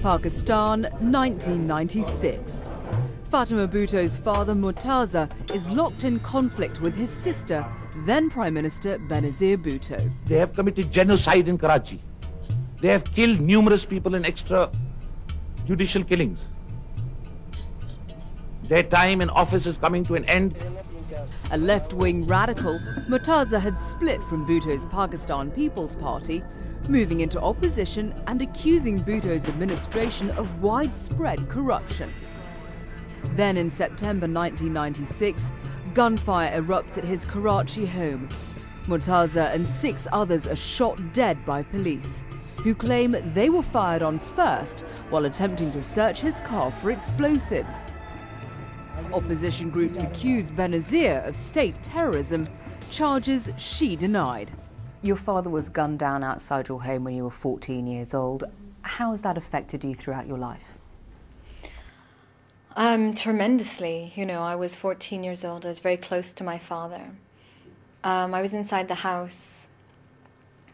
Pakistan, 1996. Fatima Bhutto's father, Murtaza, is locked in conflict with his sister, then Prime Minister Benazir Bhutto. They have committed genocide in Karachi. They have killed numerous people in extrajudicial killings. Their time in office is coming to an end. A left-wing radical, Murtaza had split from Bhutto's Pakistan People's Party, moving into opposition and accusing Bhutto's administration of widespread corruption. Then in September 1996, gunfire erupts at his Karachi home. Murtaza and 6 others are shot dead by police, who claim they were fired on first while attempting to search his car for explosives. Opposition groups accused Benazir of state terrorism, charges she denied. Your father was gunned down outside your home when you were 14 years old. How has that affected you throughout your life? Tremendously. You know, I was 14 years old. I was very close to my father. I was inside the house.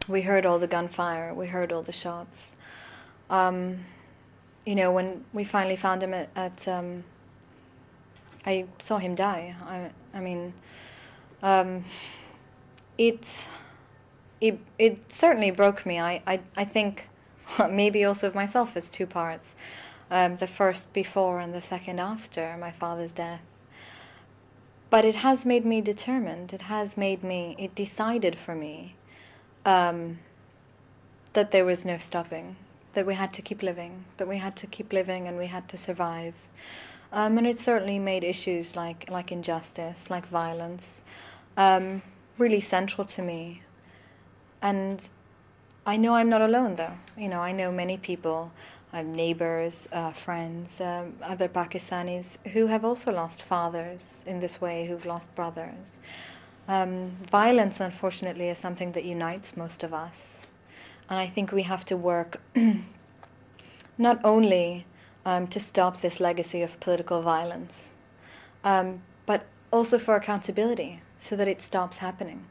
We heard all the gunfire. We heard all the shots. You know, when we finally found him I saw him die. I mean, it certainly broke me. I think maybe also of myself as 2 parts. The first before and the second after my father's death. But it has made me determined. It decided for me that there was no stopping, that we had to keep living, and we had to survive. And it certainly made issues like injustice, like violence, really central to me. And I know I'm not alone, though. You know, I know many people, neighbors, friends, other Pakistanis who have also lost fathers in this way, who've lost brothers. Violence, unfortunately, is something that unites most of us. And I think we have to work not only to stop this legacy of political violence, but also for accountability, so that it stops happening.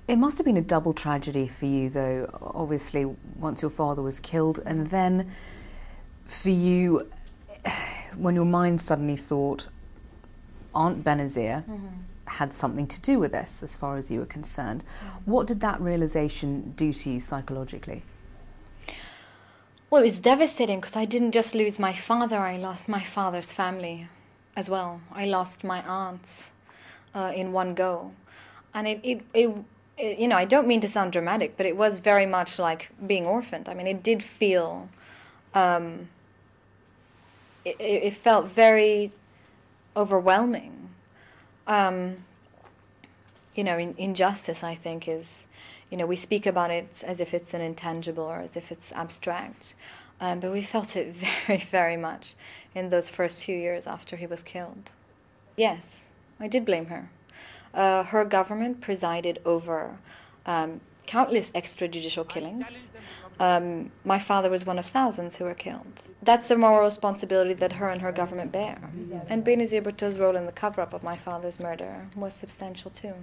It must have been a double tragedy for you, though, obviously, once your father was killed, and then for you, when your mind suddenly thought Aunt Benazir had something to do with this, as far as you were concerned. What did that realization do to you psychologically? Well, it was devastating, because I didn't just lose my father, I lost my father's family as well. I lost my aunts in one go. And it you know, I don't mean to sound dramatic, but it was very much like being orphaned. I mean, it did feel, it felt very overwhelming. You know, injustice, I think, is, you know, we speak about it as if it's an intangible or as if it's abstract. But we felt it very, very much in those first few years after he was killed. Yes, I did blame her. Her government presided over countless extrajudicial killings. My father was one of thousands who were killed. That's the moral responsibility that her and her government bear. And Benazir Bhutto's role in the cover-up of my father's murder was substantial too.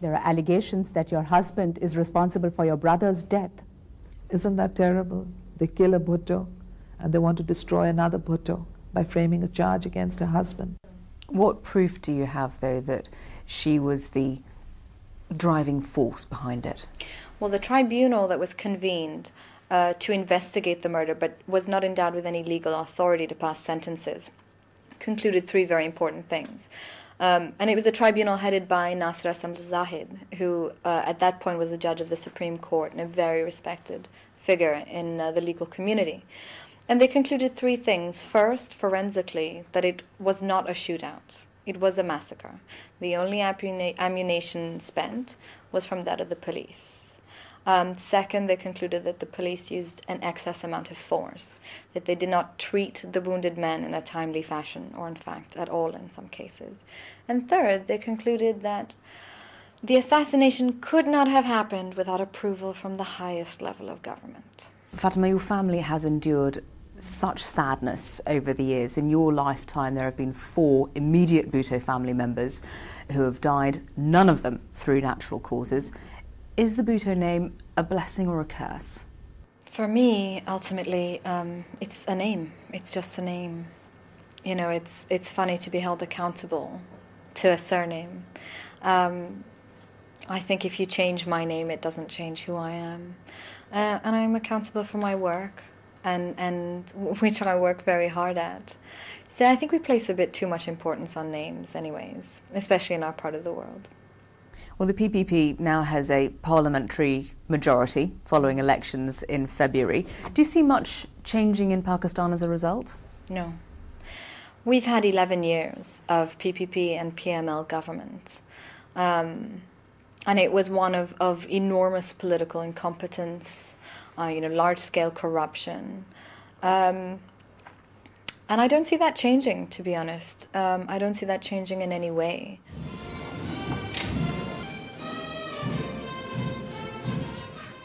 There are allegations that your husband is responsible for your brother's death. Isn't that terrible? They kill a Bhutto and they want to destroy another Bhutto by framing a charge against her husband. What proof do you have, though, that she was the driving force behind it? Well, the tribunal that was convened to investigate the murder, but was not endowed with any legal authority to pass sentences, concluded 3 very important things. And it was a tribunal headed by Nasir Aslam Zahid, who at that point was a judge of the Supreme Court and a very respected figure in the legal community. And they concluded 3 things. First, forensically, that it was not a shootout. It was a massacre. The only ammunition spent was from that of the police. Second, they concluded that the police used an excess amount of force, that they did not treat the wounded men in a timely fashion, or in fact at all in some cases. And third, they concluded that the assassination could not have happened without approval from the highest level of government. Fatima, your family has endured such sadness over the years. In your lifetime, there have been 4 immediate Bhutto family members who have died, none of them through natural causes. Is the Bhutto name a blessing or a curse? For me, ultimately, it's a name. It's just a name. You know, it's funny to be held accountable to a surname. I think if you change my name, it doesn't change who I am. And I'm accountable for my work, and which I work very hard at. So I think we place a bit too much importance on names anyways, especially in our part of the world. Well, the PPP now has a parliamentary majority following elections in February. Do you see much changing in Pakistan as a result? No. We've had 11 years of PPP and PML government. And it was one of enormous political incompetence, large-scale corruption. And I don't see that changing, to be honest. I don't see that changing in any way.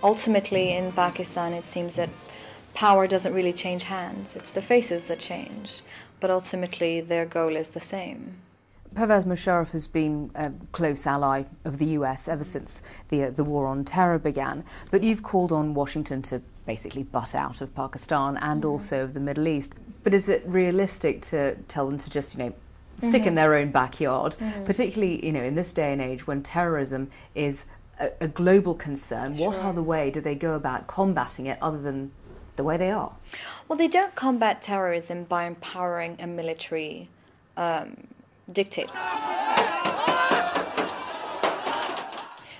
Ultimately, in Pakistan, it seems that power doesn't really change hands. It's the faces that change. But ultimately, their goal is the same. Pervez Musharraf has been a close ally of the US ever since the war on terror began. But you've called on Washington to basically butt out of Pakistan and also of the Middle East. But is it realistic to tell them to just, stick in their own backyard, particularly, in this day and age when terrorism is a global concern? Sure. What other way do they go about combating it other than the way they are? Well, they don't combat terrorism by empowering a military dictator.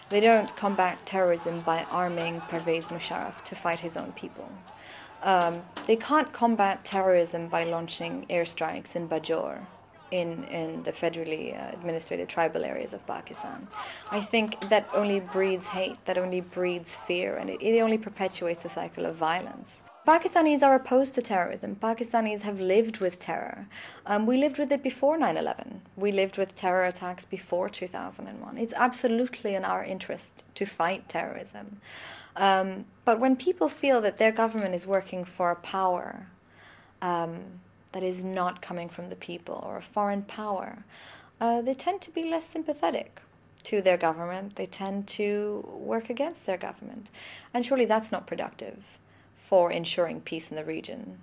They don't combat terrorism by arming Pervez Musharraf to fight his own people. They can't combat terrorism by launching airstrikes in Bajaur, in the federally administrated tribal areas of Pakistan. I think that only breeds hate, that only breeds fear, and it only perpetuates a cycle of violence. Pakistanis are opposed to terrorism. Pakistanis have lived with terror. We lived with it before 9/11. We lived with terror attacks before 2001. It's absolutely in our interest to fight terrorism. But when people feel that their government is working for a power that is not coming from the people, or a foreign power, they tend to be less sympathetic to their government. They tend to work against their government. And surely that's not productive for ensuring peace in the region.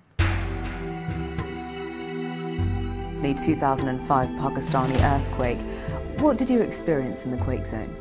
The 2005 Pakistani earthquake. What did you experience in the quake zone?